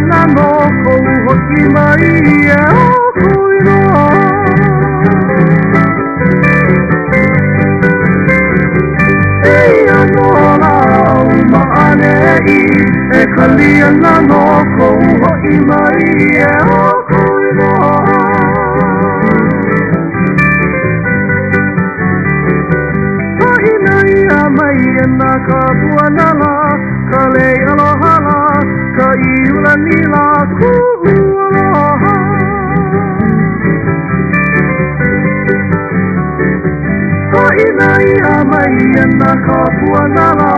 na no ko hoki mai e o kuiroa E anora o maane e kalia na no ko hoki mai e o kuiroa Ia mai na ka puanala ka le aloha la ka iula ni la ku aloha Ka ina ia mai na ka puanala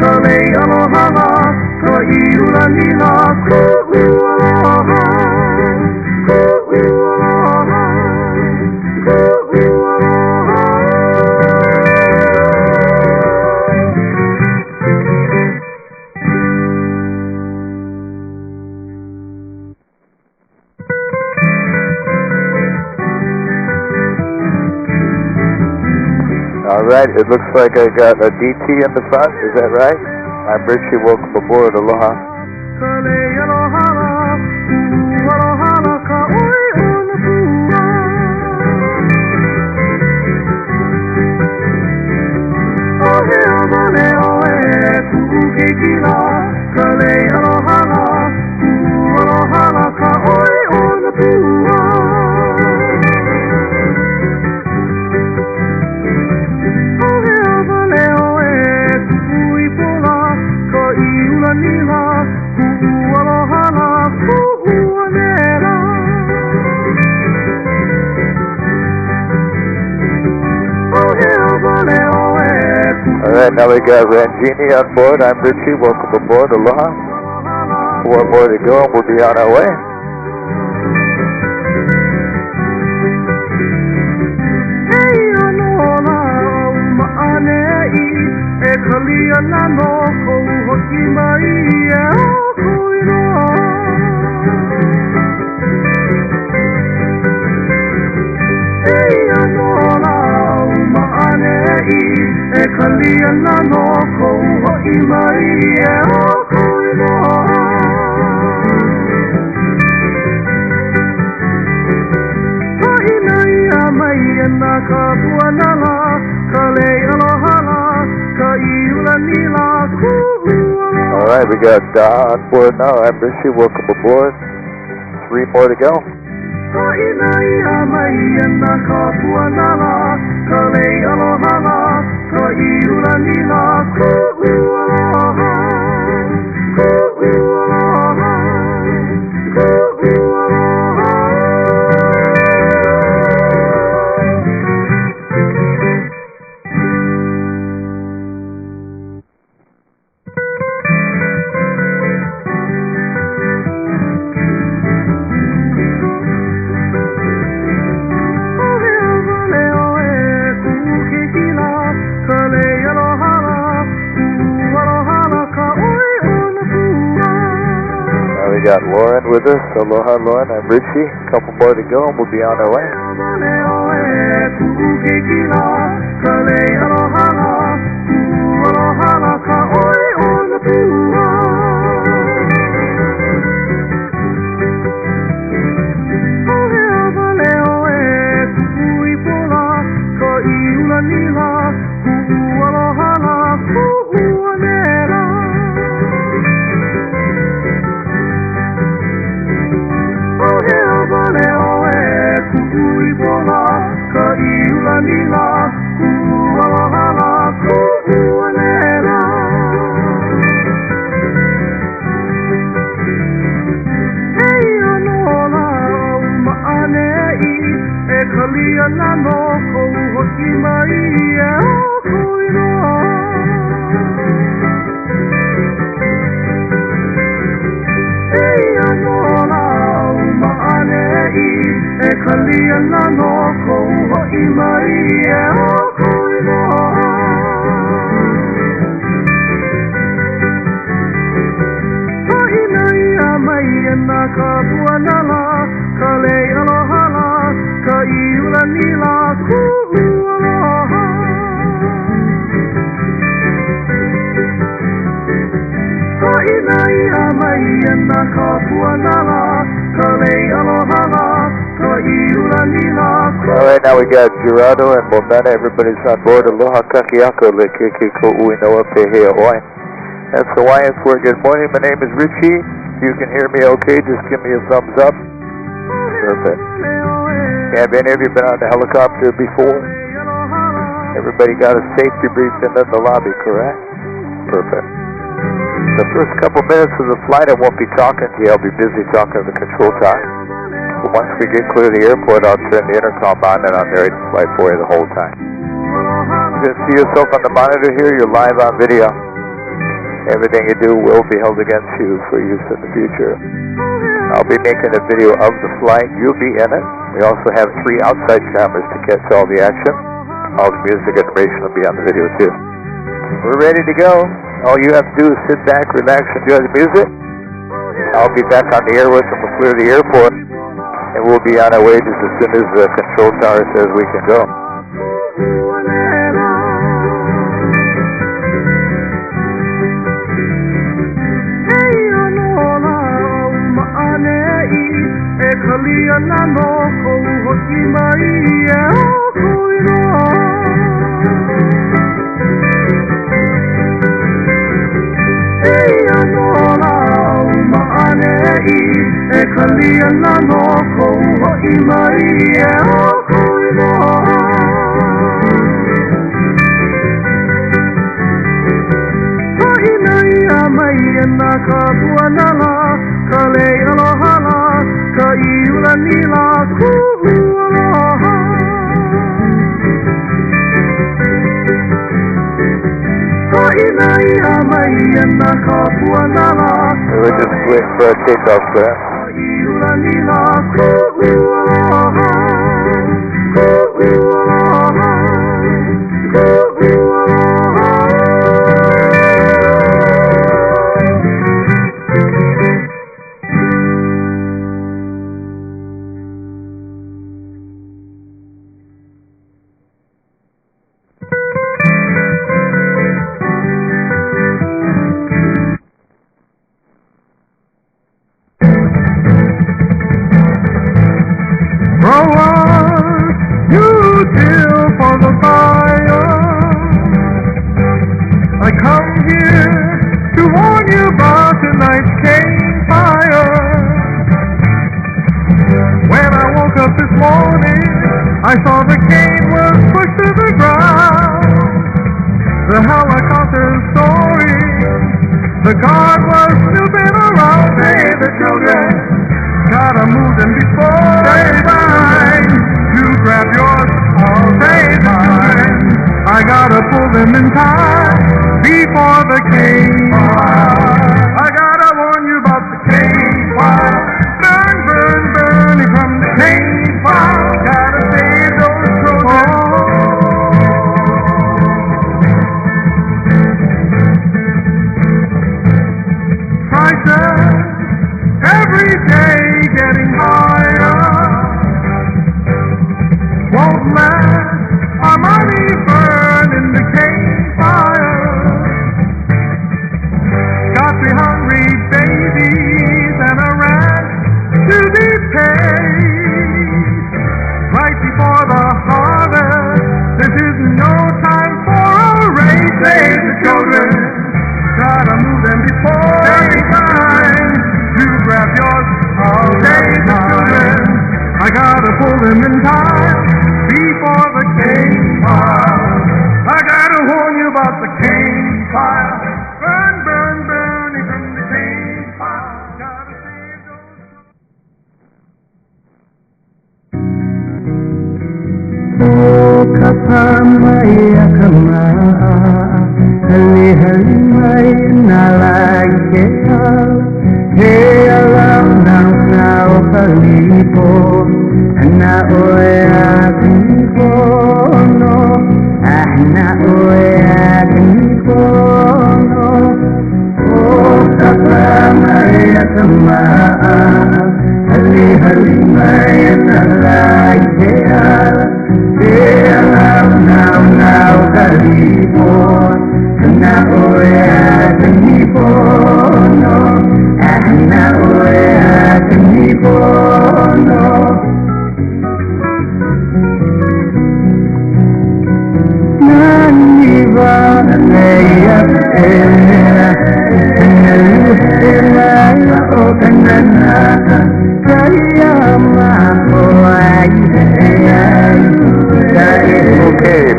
ka le aloha la ka iula ni la ku aloha ku aloha ku aloha All right, it looks like I got a DT in the front, is that right? I'm Richie, welcome aboard, aloha. Alright, now we got Rangini on board. I'm Richie, welcome aboard, aloha. One more to go and we'll be on our way. Kalia na no ko ho'i mai e o kuiroa Ha'ina ia mai na ka puanala ka le aloha la ka iula ni la ku aloha Alright, we got on board now. I'm Richie, welcome aboard. 3 more to go. Ha'ina ia mai na ka puanala ka le aloha la ka iula ni la ku aloha ku aloha ku aloha We got Lauren with us. Aloha, Lauren. I'm Richie. A couple more to go and we'll be on our way. Kalia na no ko ho'i mai e o kuiroa Ha'ina ia mai na ka puanala ka le aloha la ka iula ni la ku aloha Ha'ina ia mai na ka puanala now we got Gerardo and Monana. Everybody's on board. Aloha kakiako lekeke ui noa pehe Hawaii. That's Hawaiian for good morning. My name is Richie. If you can hear me okay, just give me a thumbs up. Perfect. Have any of you been on the helicopter before? Everybody got a safety briefing in the lobby, correct? Perfect. The first couple minutes of the flight, I won't be talking to you. I'll be busy talking to the control tower. But once we get clear of the airport, I'll turn the intercom on and I'm there to flight for you the whole time. You can see yourself on the monitor here. You're live on video. Everything you do will be held against you for use in the future. I'll be making a video of the flight. You'll be in it. We also have 3 outside cameras to catch all the action. All the music information will be on the video too. We're ready to go. All you have to do is sit back, relax, enjoy the music. I'll be back on the airways and we'll clear the airport. And we'll be on our way just as soon as the control tower says we can go. We're just waiting for a takeoff there.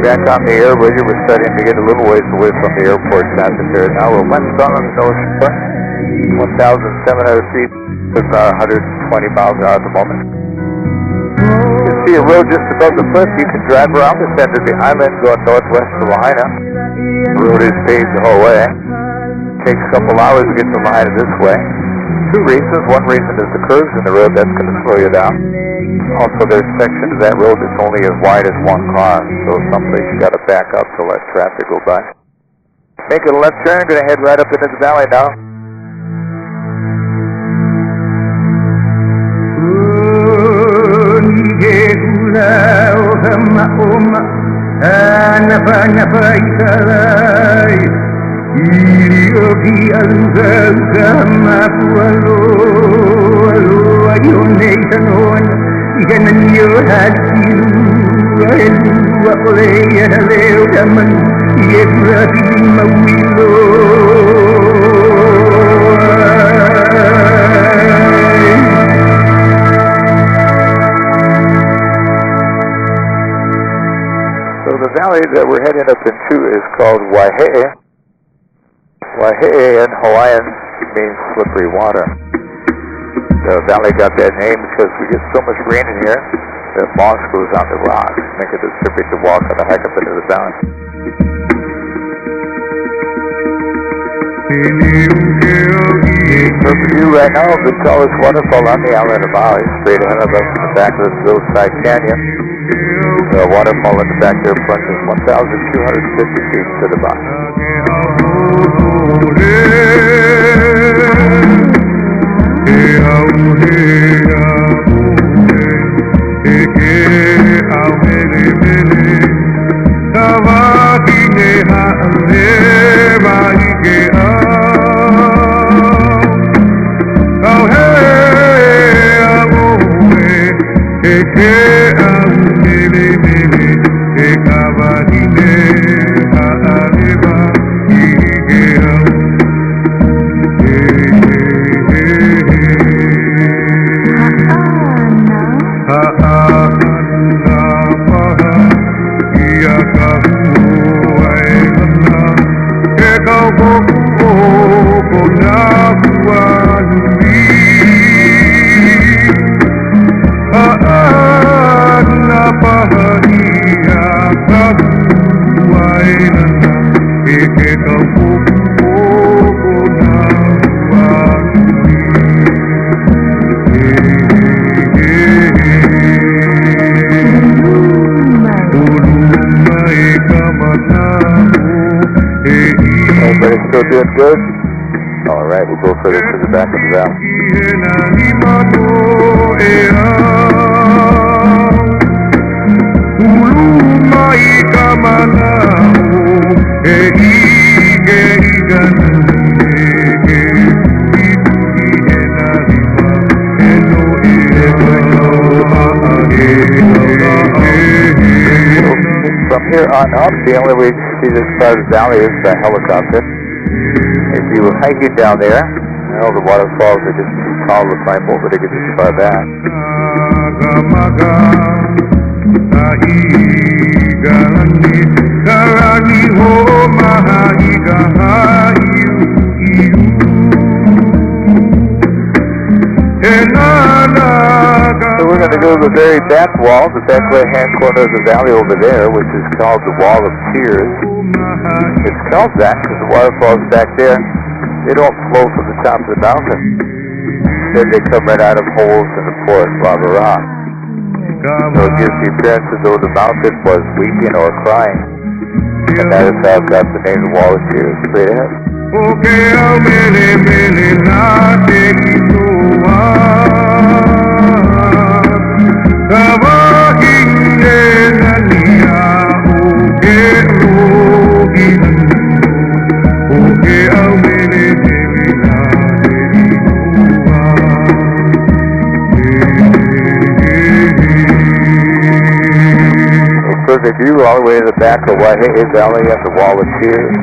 back on the air, Roger. We're starting to get a little ways away from the airport traffic there. Now we're west on the North Shore, 1,700 feet, with 120 miles an hour at the moment. You can see a road just above the cliff. You can drive around this end of the island, going northwest to Lahaina. The road is paved the whole way. Takes a couple hours to get to Lahaina this way. Two reasons. One reason is the curves in the road. That's going to slow you down. Also, there's sections of that road that's only as wide as one car, so someplace you got to back up to let traffic go by. Making a left turn, going to head right up into the valley now. So the valley that we're heading up into is called Waihe'e. Waihe'e in Hawaiian means slippery water. The valley got that name because we get so much rain in here that moss goes on the rocks, making it slippery to walk on the hike up into the valley. Perfect view right now of the tallest waterfall on the island of Maui, straight ahead of us in the back of this hillside canyon. The waterfall in the back there plunges 1,250 feet to the bottom. Everybody still doing good? All right, we'll go further to the back of the valley. From here on up, the only way to see this part of the valley is by helicopter. If you were hiking down there, you know, the waterfalls are just too tall to climb over to get this far back. So we're going to go to the very back wall, the back right-hand corner of the valley over there, which is called the Wall of Tears. It's called that because the waterfalls back there, they don't flow from the top of the mountain. Instead, they come right out of holes in the porous lava rock. So it gives the appearance as though the mountain was weeping or crying. And that is how it got the name the Wall of Tears. Straight ahead. Perfect view all the way to the back of Waihe'e Valley at the Wall of Tears.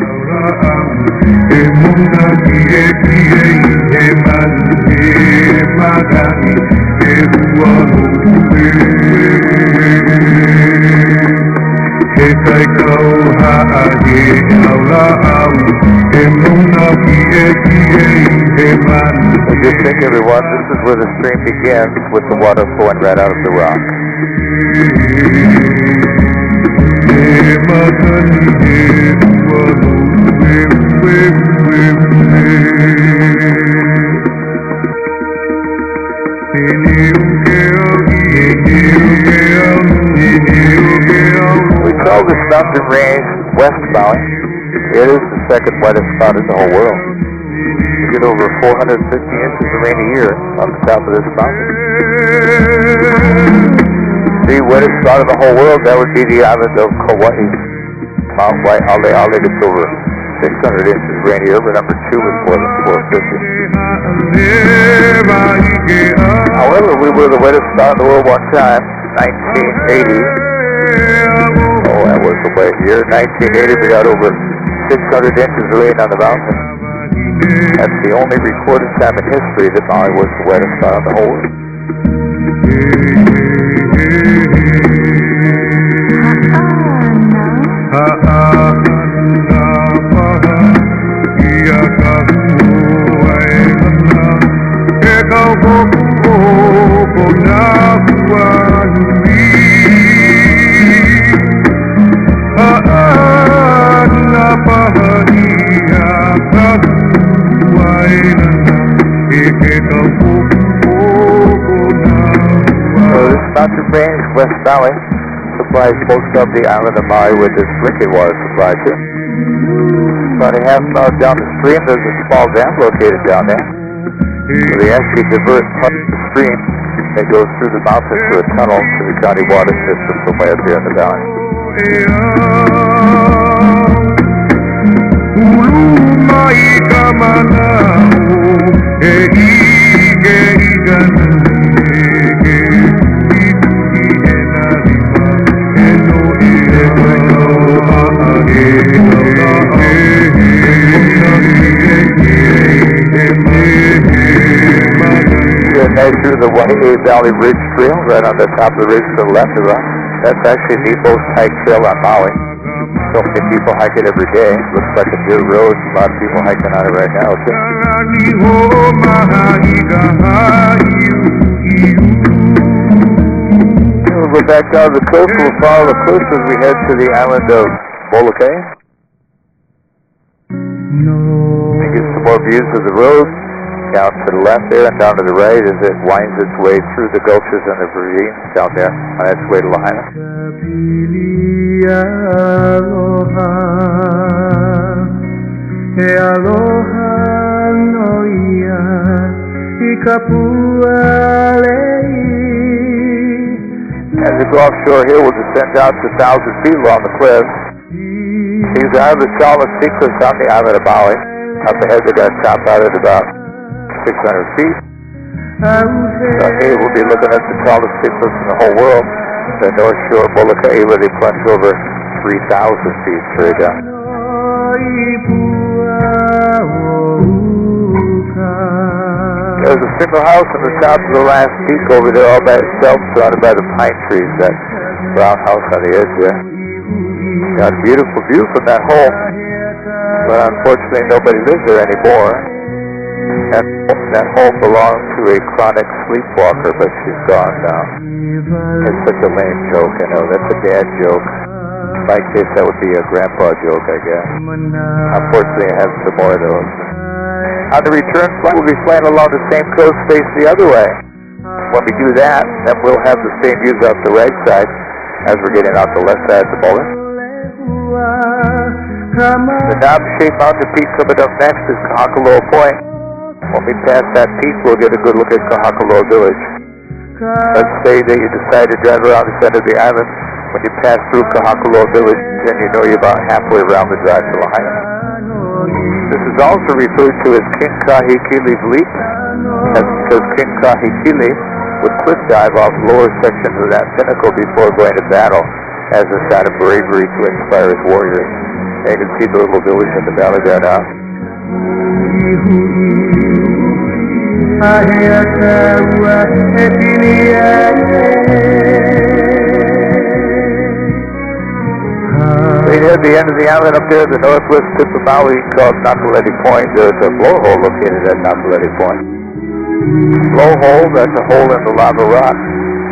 Just think, everyone, this is where the stream begins, with the water flowing right out of the rock. We call this mountain range West Maui. It is the second wettest spot in the whole world. We get over 450 inches of rain a year on the top of this mountain. The wettest spot in the whole world, that would be the island of Kauai. Mount Waialeale gets over 600 inches of rain a year, but number 2 is more than 450. However, we were the wettest spot in the world one time, 1980. Oh, that was the wet year. 1980, we got over 600 inches of rain on the mountain. That's the only recorded time in history that Maui was the wettest spot in the whole world. Mountain range, West Maui, supplies most of the island of Maui with its drinking water supply to. About a half mile down the stream, there's a small dam located down there. So they actually divert part of the stream that goes through the mountain through a tunnel to the county water system from way up here in the valley. Through the Waihe Valley Ridge Trail, right on the top of the ridge to the left of us. That's actually the most hiked trail on Maui. So many people hike it every day. Looks like a dirt road. A lot of people hiking on it right now, too. We'll go back down the coast. We'll follow the coast as we head to the island of Molokai. And get some more views of the road. Down to the left there and down to the right as it winds its way through the gulches and the ravines down there on its way to Lahaina. As we go offshore here, we'll descend down to 1,000 feet along the cliffs. These are the tallest sea cliffs on the island of Maui. Up ahead, they got top out at about 600 feet. So here we'll be looking at the tallest sea cliffs in the whole world, the North Shore of Molokai, where they plunge over 3,000 feet straight down. There's a single house on the top of the last peak over there all by itself, surrounded by the pine trees, that brown house on the edge there. Got a beautiful view from that home, but unfortunately nobody lives there anymore. That home belonged to a chronic sleepwalker, but she's gone now. It's such a lame joke, you know. That's a dad joke. In my case, that would be a grandpa joke, I guess. Unfortunately, I have some more of those. On the return flight, we'll be flying along the same coast face the other way. When we do that, then we'll have the same views off the right side as we're getting out the left side at the moment. The knob-shaped mountain peak coming up next is Kahakaloa Point. When we pass that peak, we'll get a good look at Kahakaloa Village. Let's say that you decide to drive around the center of the island. When you pass through Kahakaloa Village, then you know you're about halfway around the drive to Lahaina. This is also referred to as Kinkahikili's Leap. That's because Kinkahikili would cliff dive off lower sections of that pinnacle before going to battle as a sign of bravery to inspire his warriors. And you can see the little village in the valley there now. Right at the end of the island up there, the northwest tip of Maui, called Nakaleti Point. There's a blowhole located at Nakaleti Point. Blowhole, that's a hole in the lava rock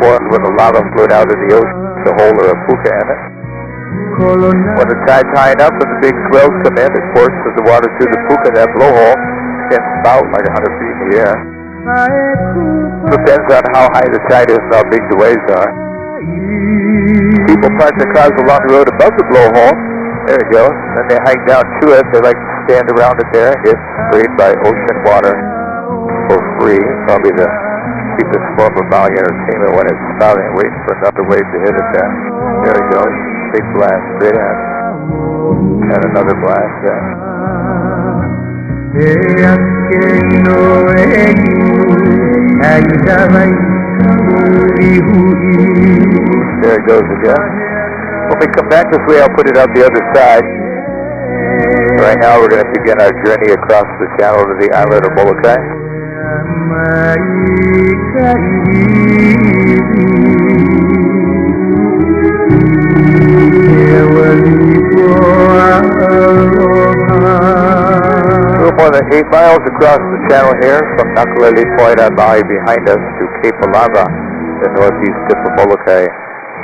formed when the lava flowed out of the ocean. It's a hole or a puka in it. When the tide's high enough and the big swells come in, it forces the water through the puka, that blowhole, can spout like 100 feet in the air. Depends on how high the tide is and how big the waves are. People park their cars along the road above the blowhole. There you go. Then they hike down to it. They like to stand around it there. It's sprayed by ocean water for free. Probably the cheapest form of Maui entertainment when it's spouting, waiting for another wave to hit it there. There it goes. Big blast straight in. And another blast there. There it goes again. When we come back this way, I'll put it out the other side. Right now, we're going to begin our journey across the channel to the island of Molokai. A little more than 8 miles across the channel here from Nakaleli Point on Maui behind us to Cape Alava, the northeast tip of Molokai,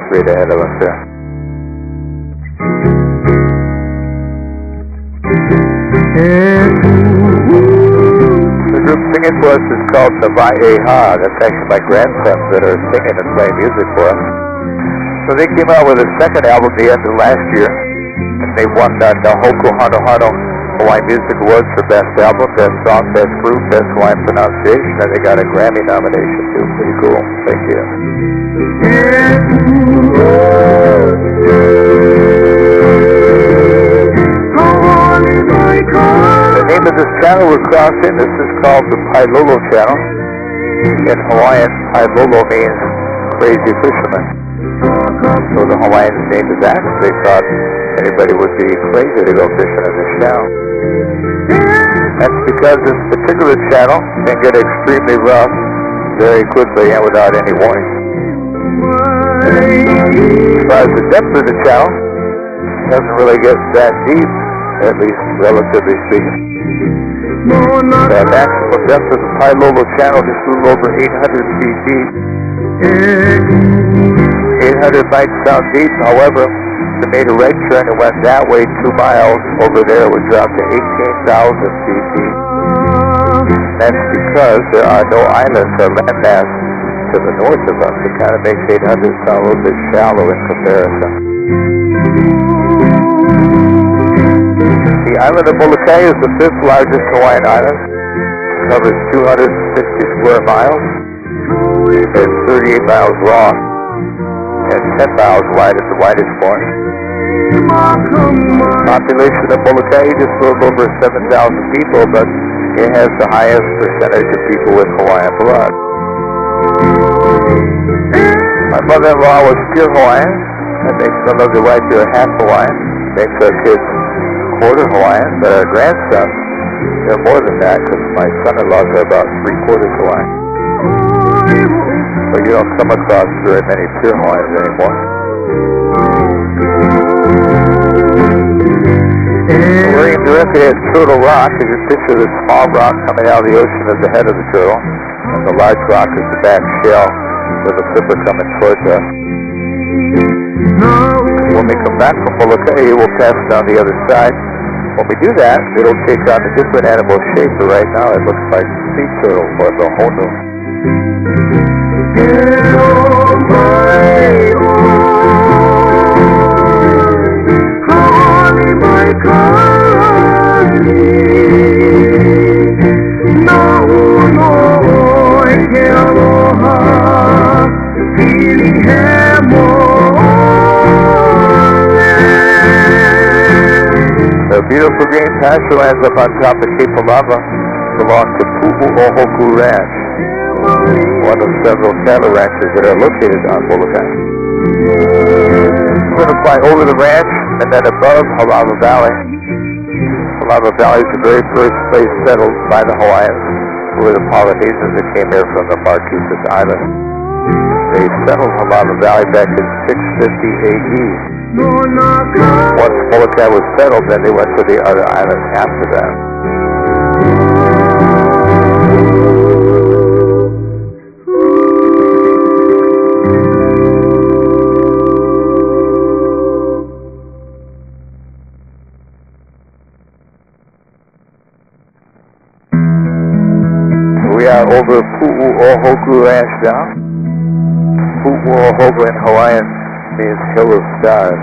straight ahead of us there. The group singing for us is called Navai'eha. That's actually my grandsons that are singing and playing music for us. So they came out with a second album the end of last year, and they won the Nahoku Hano Hano Hawaiian Music Awards for Best Album, Best Song, Best Group, Best Hawaiian Pronunciation, and they got a Grammy nomination too. Pretty cool. Thank you. The name of this channel we're crossing, this is called the Pailolo Channel. In Hawaiian, Pailolo means crazy fisherman. So the Hawaiians named it that. They thought anybody would be crazy to go fishing in this channel. That's because this particular channel can get extremely rough very quickly and without any warning. As far as the depth of the channel, it doesn't really get that deep, at least relatively speaking. The maximum depth of the Pailolo Channel is a little over 800 feet deep. 800 might sound deep, however, if they made a right turn and went that way 2 miles, over there it would drop to 18,000 feet deep. That's because there are no islands or landmass to the north of us. It kind of makes 800 sound a little bit shallow in comparison. The island of Molokai is the 5th largest Hawaiian island. It covers 260 square miles. It's 38 miles long and 10 miles wide at the widest point. Population of Molokai is just a little over 7,000 people, but it has the highest percentage of people with Hawaiian blood. My mother-in-law was pure Hawaiian. That makes my lovely wife here half Hawaiian. Makes our kids quarter Hawaiian, but our grandsons, they're more than that, because my son-in-laws are about 3/4 Hawaiian. But you don't come across very many pure Hawaiians anymore. We're looking directly at Turtle Rock. As you picture this small rock coming out of the ocean as the head of the turtle, and the large rock is the back shell with the flipper coming towards us. When we come back from Molokai, we'll pass down the other side. When we do that, it'll take on a different animal shape, but right now it looks like a sea turtle or the honu. The beautiful green pasture lands up on top of Cape Alava belong to Pu'u'ohoku Ranch, one of several cattle ranches that are located on Molokai. We're going to fly over the ranch And then above Halava Valley is the very first place settled by the Hawaiians, were the Polynesians that came here from the Marquesas Islands. They settled Halava Valley back in 650 AD. Once Molokai was settled, then they went to the other islands after that. We are over Pu'u'ohoku Ranch now. Pu'u'ohoku in Hawaiian means Hill of Stars.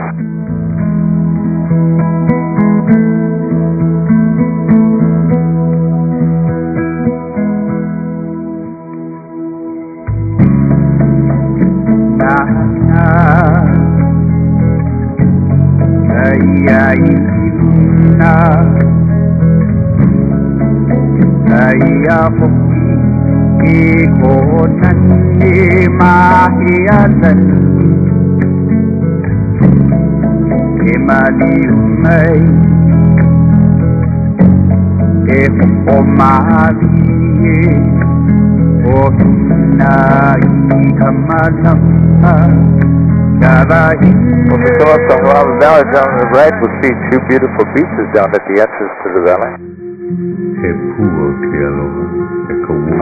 When we come up the Halava Valley down on the right, we'll see two beautiful beaches down at the entrance to the valley.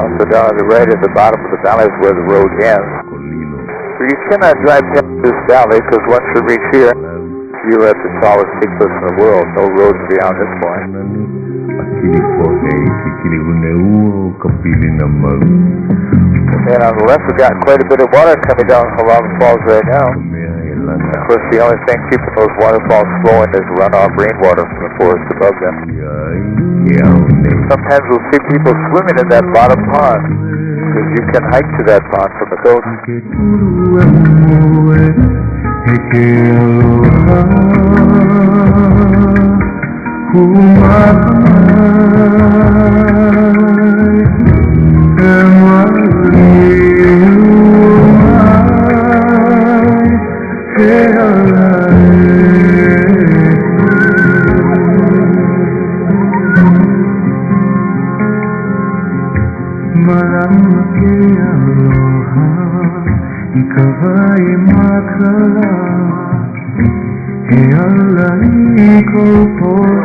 Also down on the right at the bottom of the valley is where the road ends. So you cannot drive past this valley because once you reach here, you're at the tallest peak cliff in the world. No road beyond this point. And on the left, we've got quite a bit of water coming down Halava Falls right now. Of course, the only thing keeping those waterfalls flowing is runoff rainwater from the forest above them. Sometimes we'll see people swimming in that bottom pond, because you can hike to that pond from the coast.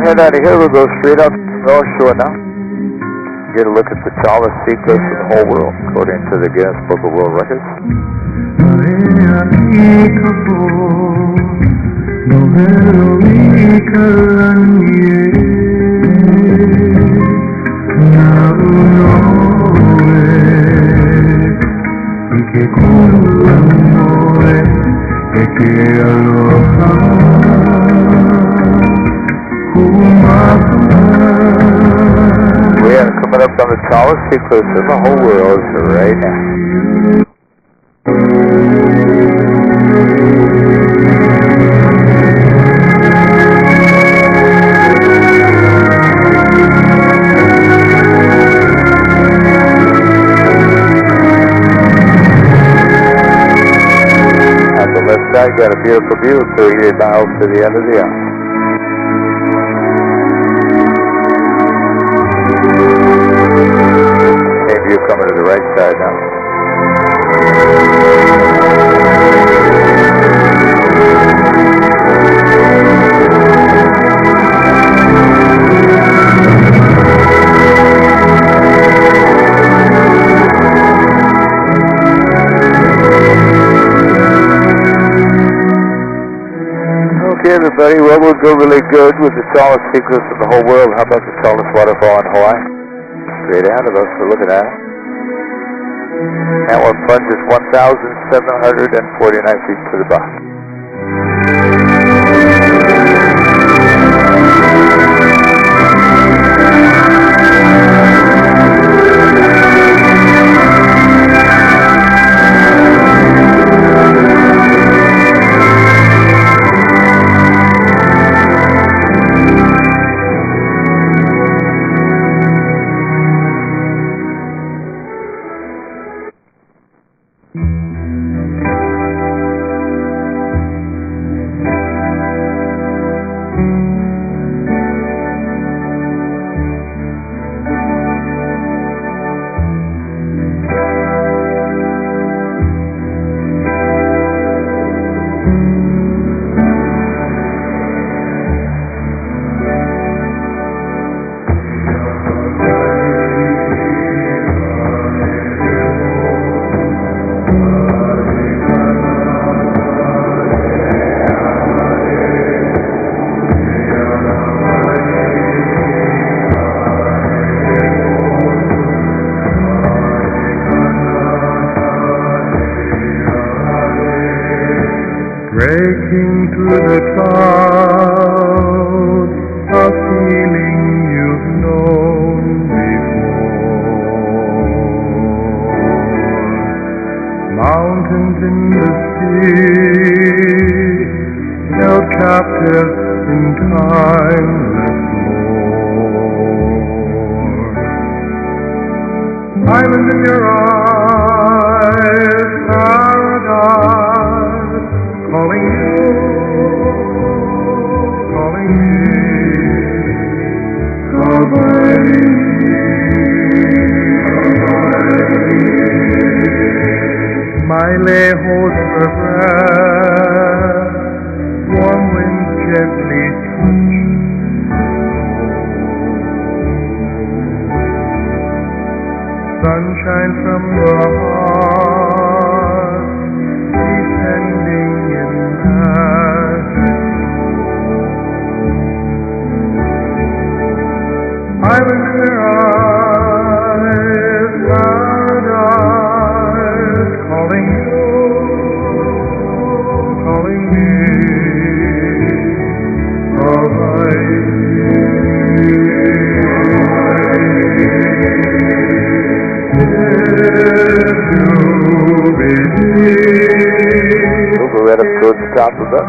Head out of here, we'll go straight up to the North Shore now. Get a look at the tallest sea cliffs in the whole world, according to the Guinness Book of World Records. We are coming up on the tallest sea cliffs in the whole world right now. On the left side, got a beautiful view, 38 miles to the end of the island. You're coming to the right side now. Okay, everybody, well, we'll go really good with the tallest sea cliffs in the whole world. How about the tallest waterfall in Hawaii? Straight ahead of us, we're looking at it. That one plunges 1,749 feet to the bottom. Sunshine from the heart, descending in magic. Islands in your eyes, paradise, calling you, calling me. We'll go right up towards the top of that.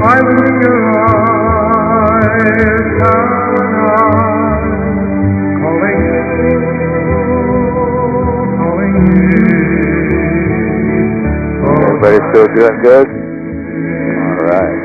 Island in your eyes, calling you, calling me. Everybody still doing good? All right.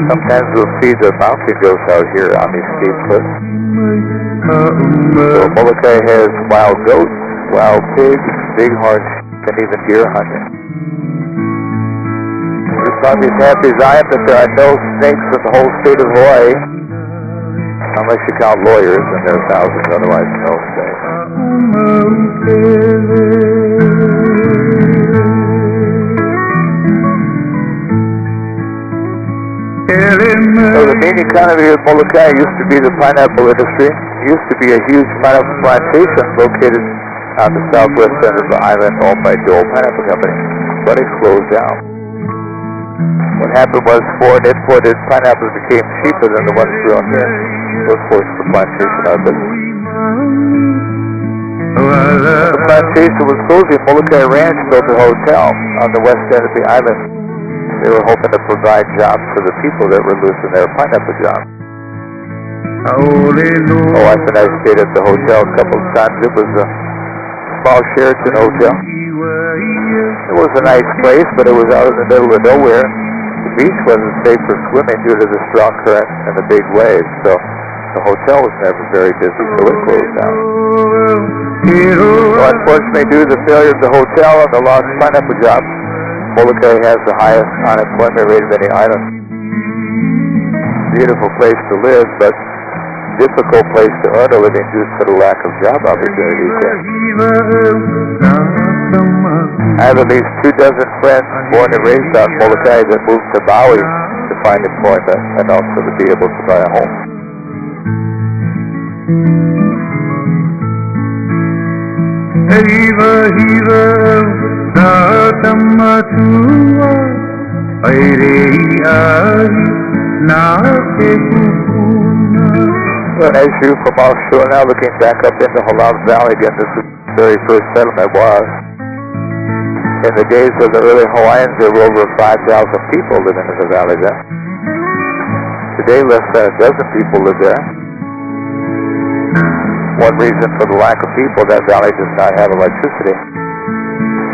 Sometimes we'll see the mountain goats out here on these steep cliffs. So Molokai has wild goats, wild pigs, bighorn sheep, and even deer hunting. We're probably as happy as I am that there are no snakes in the whole state of Hawaii. Unless you count lawyers, and there are thousands, otherwise no snakes. So the main economy of Molokai used to be the pineapple industry. It used to be a huge pineapple plantation located on the southwest end of the island owned by Dole Pineapple Company, but it closed down. What happened was foreign imported pineapples became cheaper than the ones grown here. So of course the plantation out of business. When the plantation was closing, Molokai Ranch built a hotel on the west end of the island. They were hoping to provide jobs for the people that were losing their pineapple jobs. Oh, I said I stayed at the hotel a couple of times. It was a small Sheraton hotel. It was a nice place, but it was out in the middle of nowhere. The beach wasn't safe for swimming due to the strong current and the big waves, so the hotel was never very busy, so it closed down. So unfortunately, due to the failure of the hotel and the lost pineapple jobs, Molokai has the highest unemployment rate of any island. Beautiful place to live, but difficult place to earn a living due to the lack of job opportunities there. I have at least 24 friends born and raised on Molokai that moved to Maui to find employment and also to be able to buy a home. Well, as you from offshore now looking back up into Halam Valley again, this is the very first settlement was. In the days of the early Hawaiians, there were over 5,000 people living in the valley there. Today, less than a dozen people live there. One reason for the lack of people, that valley does not have electricity.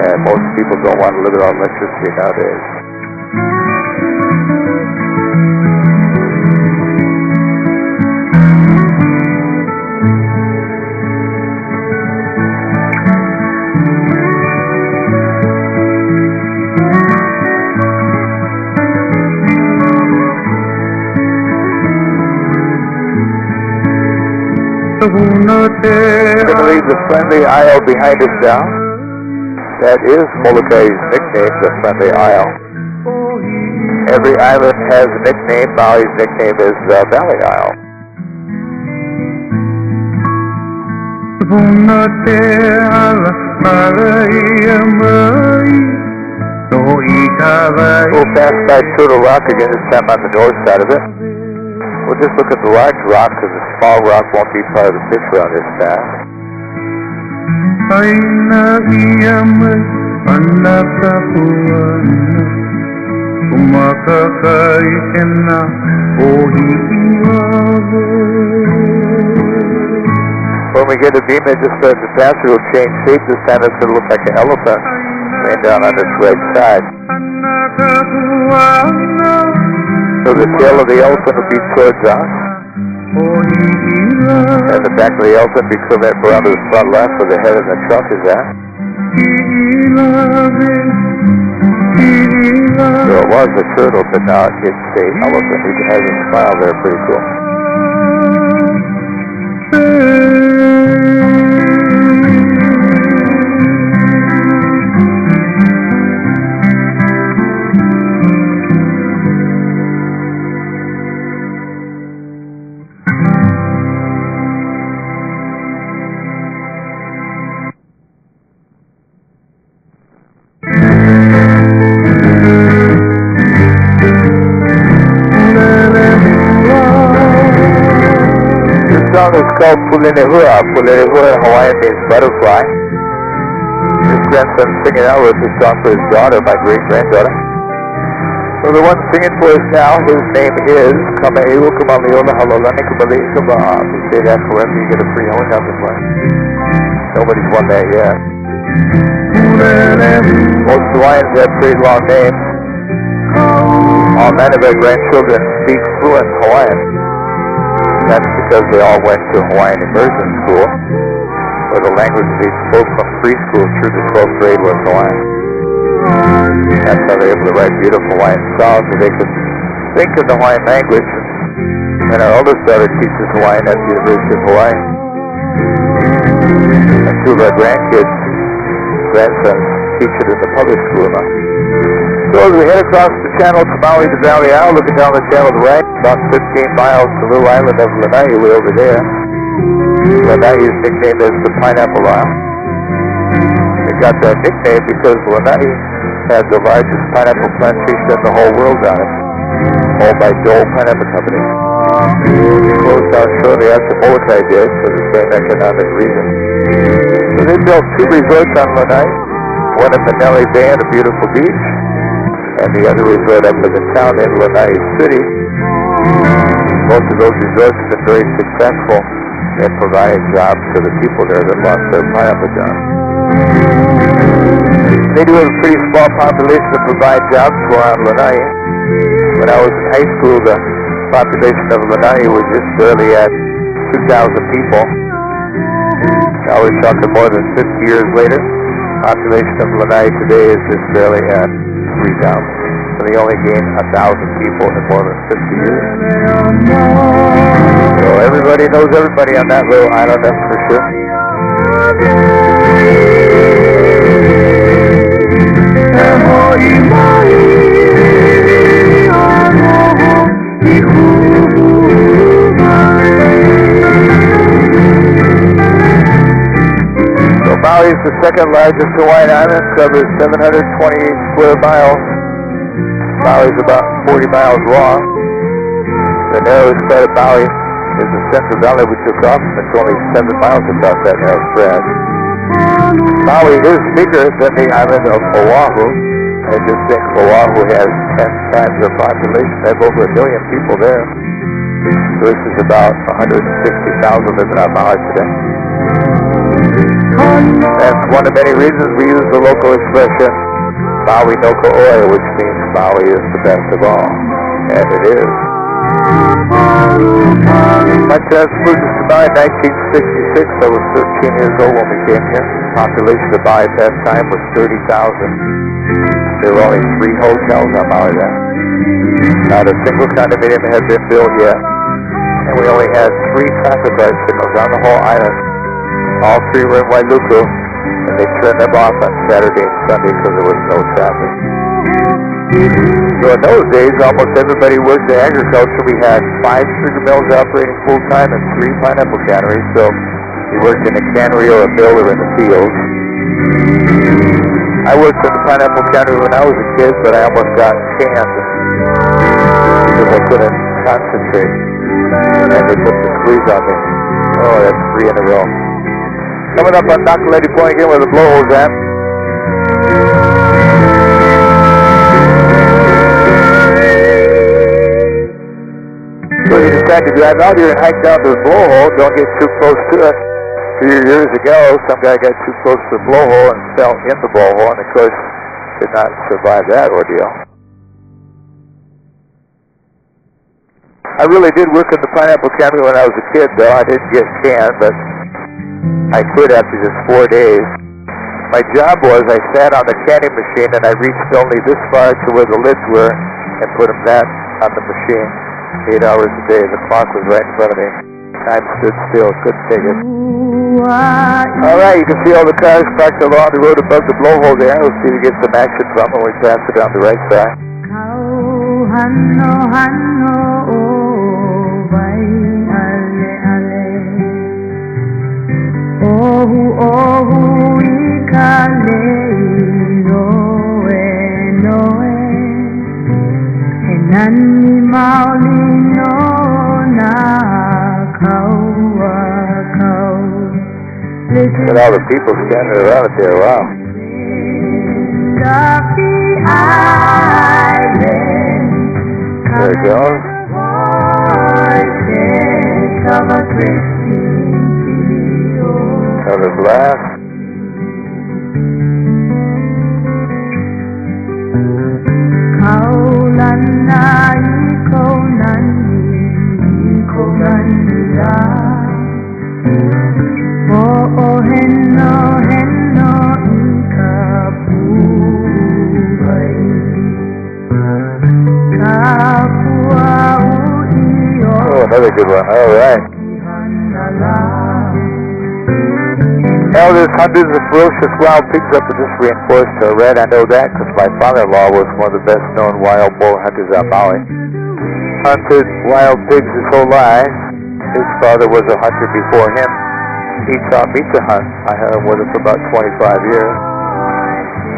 And most people don't want to live without electricity nowadays. We're going to leave the friendly isle behind us now. That is Molokai's nickname, the friendly isle. Every island has a nickname. Maui's nickname is the Valley Isle. We'll pass by Turtle Rock again, this time on the north side of it. We'll just look at the large rock because the small rock won't be part of the picture on this pass. When we get a beam that just starts to pass, it will change shape. This time it's going to look like an elephant laying down on its right side. So the tail of the elephant will be towards us. And the back of the elephant will be coming around to the front left where the head of the trunk is at. So it was a turtle, but now it's a elephant. He has a smile there, pretty cool. This song is called Pulenehua. Pulenehua in Hawaiian means butterfly. His grandson singing out with this song for his daughter, my great-granddaughter. So the one singing for us now, his name is Kameheu Kamaliola Halolani Kamali Kaba. If you say that correctly, you get a free homecoming play. Nobody's won that yet. Most Hawaiians have pretty long names. All nine of our grandchildren speak fluent Hawaiian. That's because they all went to Hawaiian immersion school, where the language they spoke from preschool through the 12th grade was Hawaiian. That's how they're able to write beautiful Hawaiian songs, so they could think of the Hawaiian language. And our oldest daughter teaches Hawaiian at the University of Hawaii. And two of our grandsons teach it in the public school now. So as we head across the channel to Maui, the Valley Isle, looking down the channel to the right, about 15 miles to the little island of Lanai, way over there. Lanai's nickname is the Pineapple Isle. They got that nickname because Lanai had the largest pineapple plantation in the whole world on it, owned by Dole Pineapple Company. It closed down shortly after Molokai did for the same economic reason. So they built two resorts on Lanai, one in Manele Bay on a beautiful beach, and the other resort up in the town in Lanai City. Both of those resorts have been very successful in providing jobs for the people there that lost their pineapple jobs. They do have a pretty small population to provide jobs for on Lanai. When I was in high school, the population of Lanai was just barely at 2,000 people. Now we're talking more than 50 years later. The population of Lanai today is just barely at 3,000. So they only gained 1,000 people in more than 50 years. So everybody knows everybody on that little island, that's for sure. So Maui is the second largest Hawaiian island, covers 728 square miles. Maui is about 40 miles long. The narrowest part of Maui is the Central Valley we took off, and it's only 7 miles across that narrow stretch. Maui is bigger than the island of Oahu. I just think Oahu has 10 times their population. They have over 1 million people there. So this is about 160,000 living on Maui today. That's one of many reasons we use the local expression Maui no Ko'oi, which means Maui is the best of all. And it is. My parents moved to Maui in 1966. I was 13 years old when we came here. The population of Maui at that time was 30,000. There were only 3 hotels on Maui then. Not a single condominium had been built yet. and we only had 3 traffic light signals on the whole island. All 3 were in Wailuku, and they turned them off on Saturday and Sunday because there was no traffic. So in those days, almost everybody worked in agriculture. We had 5 sugar mills operating full-time and 3 pineapple canneries, so we worked in a cannery or a mill or in the fields. I worked in the pineapple cannery when I was a kid, but I almost got canned because I couldn't concentrate. And they put the squeeze on me. Oh, that's 3 in a row. Coming up on Nakaleti Point again where the blowhole's at. So you decide to drive out here and hike down to the blowhole. Don't get too close to it. A few years ago, some guy got too close to the blowhole and fell in the blowhole, and of course did not survive that ordeal. I really did work in the pineapple cannery when I was a kid, though. I didn't get canned, but I quit after just 4 days. My job was I sat on the canning machine and I reached only this far to where the lids were and put them that on the machine 8 hours a day. The clock was right in front of me. Time stood still, couldn't take it. All right, you can see all the cars parked along the road above the blowhole there. We'll see if we get some action from when we pass it on the right side. Look at all the people standing around it there, wow. There it goes. Another blast. Another good one. All right. Now there's hundreds of ferocious wild pigs up in this rainforest to red. I know that because my father-in-law was one of the best-known wild boar hunters on Maui. Hunted wild pigs his whole life. His father was a hunter before him. He taught me to hunt. I hunted with him for about 25 years.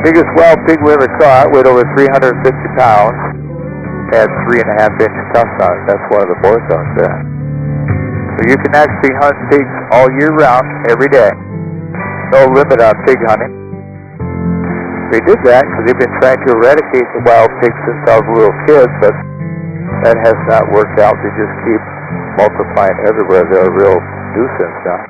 Biggest wild pig we ever caught weighed over 350 pounds. Had 3.5-inch tufts on it. That's one of the boar tongues there. So you can actually hunt pigs all year round, every day. No limit on pig hunting. They did that because they've been trying to eradicate the wild pigs since I was a little kid, but that has not worked out. They just keep multiplying everywhere. They're a real nuisance now.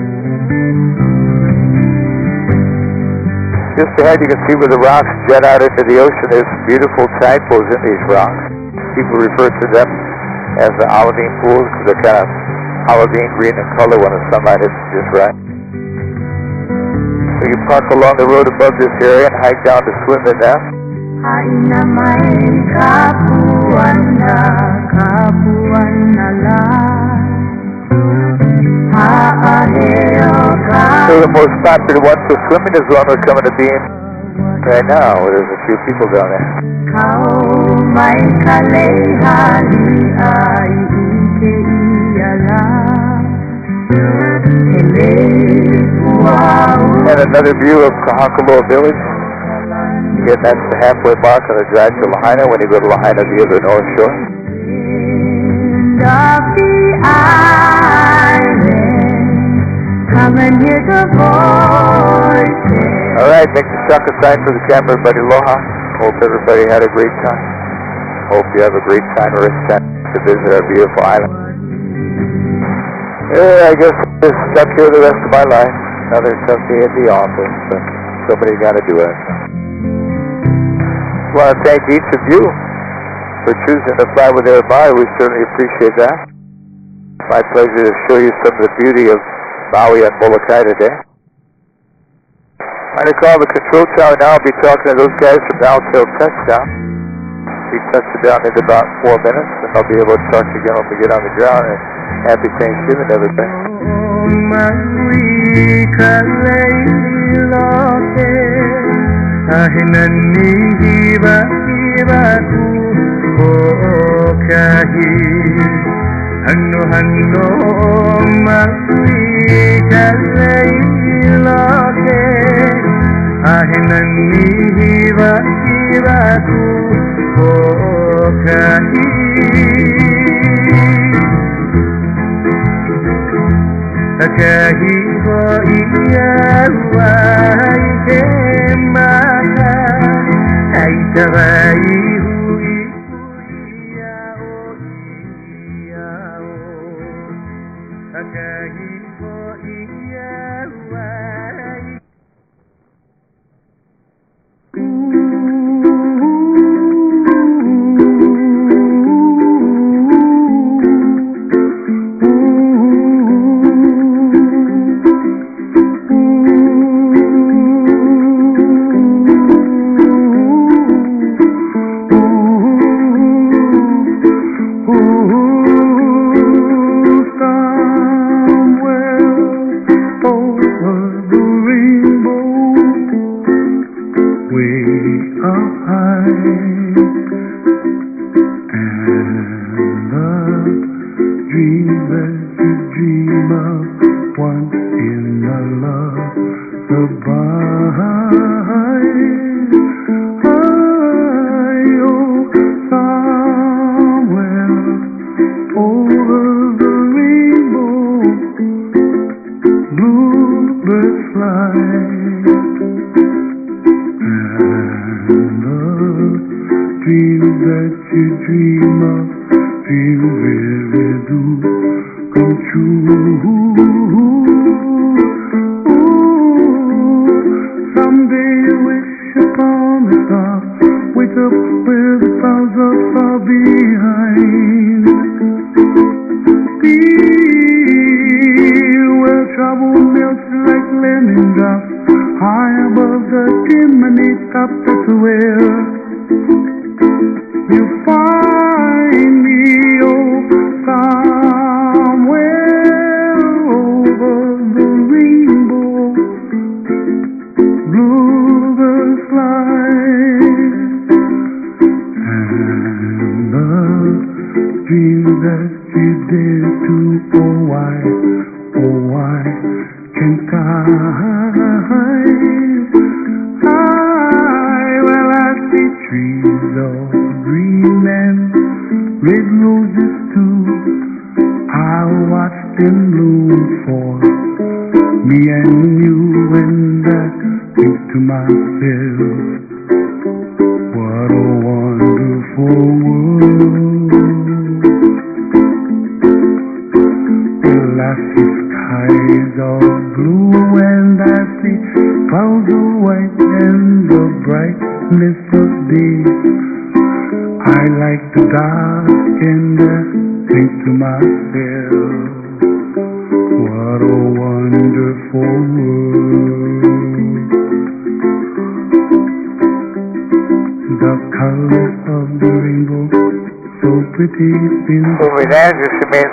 Just ahead you can see where the rocks jet out into the ocean. There's beautiful tide pools in these rocks. People refer to them as the olivine pools because they're kind of olivine green in color when the sunlight hits just right. So you park along the road above this area and hike down to swim in them. So the most popular one for swimming is the one we're coming to be in right now, where there's a few people down there. And another view of Kahankaloa Village. Again, that's the halfway mark on the drive to Lahaina when you go to Lahaina via the North Shore. All right, make the shaka sign for the camera, everybody. Aloha. Hope everybody had a great time. Hope you have a great time or a chance to visit our beautiful island. Yeah, I guess I'm just stuck here the rest of my life. Another tough day at the office, but somebody got to do it. I want to thank each of you for choosing to fly with Air Maui. We certainly appreciate that. It's my pleasure to show you some of the beauty of Maui and Molokai today. I'm going to call the control tower now. I'll be talking to those guys from Down Hill Touchdown. be touching down in about 4 minutes, and I'll be able to talk to you again when we get on the ground. And happy Thanksgiving, everything. Maui kalei loke ahinani hiba hiba ku okahi hanno hanno Maui kalei loke ahinani hiba hiba ku okahi Akahi ho iya wai ke maka ai tabai hui iya o Akahi ho iya wai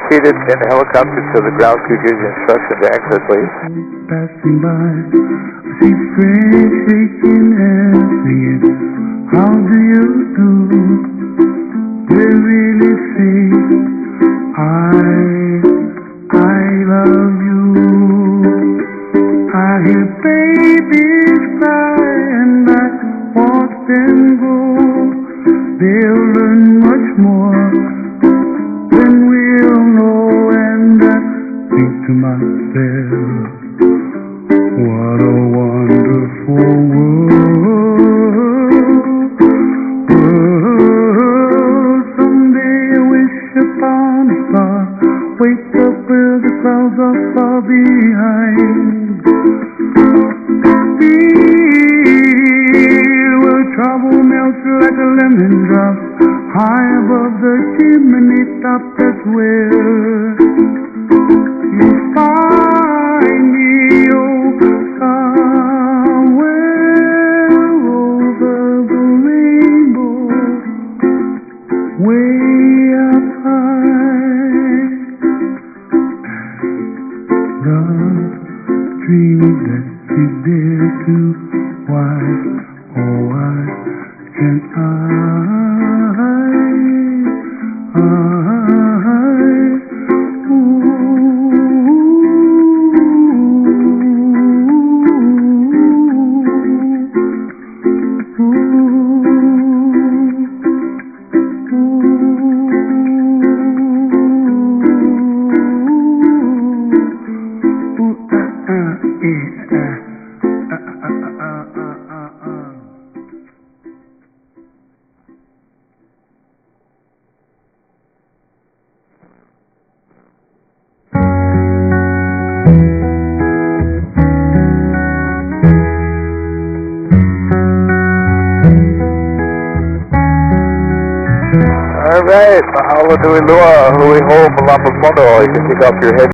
Seated in the helicopter so the ground crew gives you instruction to exit, please. Passing by, I see friends shaking hands, singing, how do you do? They really say, I love you. I hear babies cry and I watch them go. They'll learn much more than we'll know, and I think to myself, what a wonderful world. Someday I wish upon a star, wake up where the clouds are far behind. Feel where trouble melts like a lemon drop, high above the chimney top, that's where you find me, oh, somewhere over the rainbow. dreams that she dared to. Why, oh why can't Alright, Mahalo Nui Lua, Hui Ho, Malapa Mono. You can take off your heavy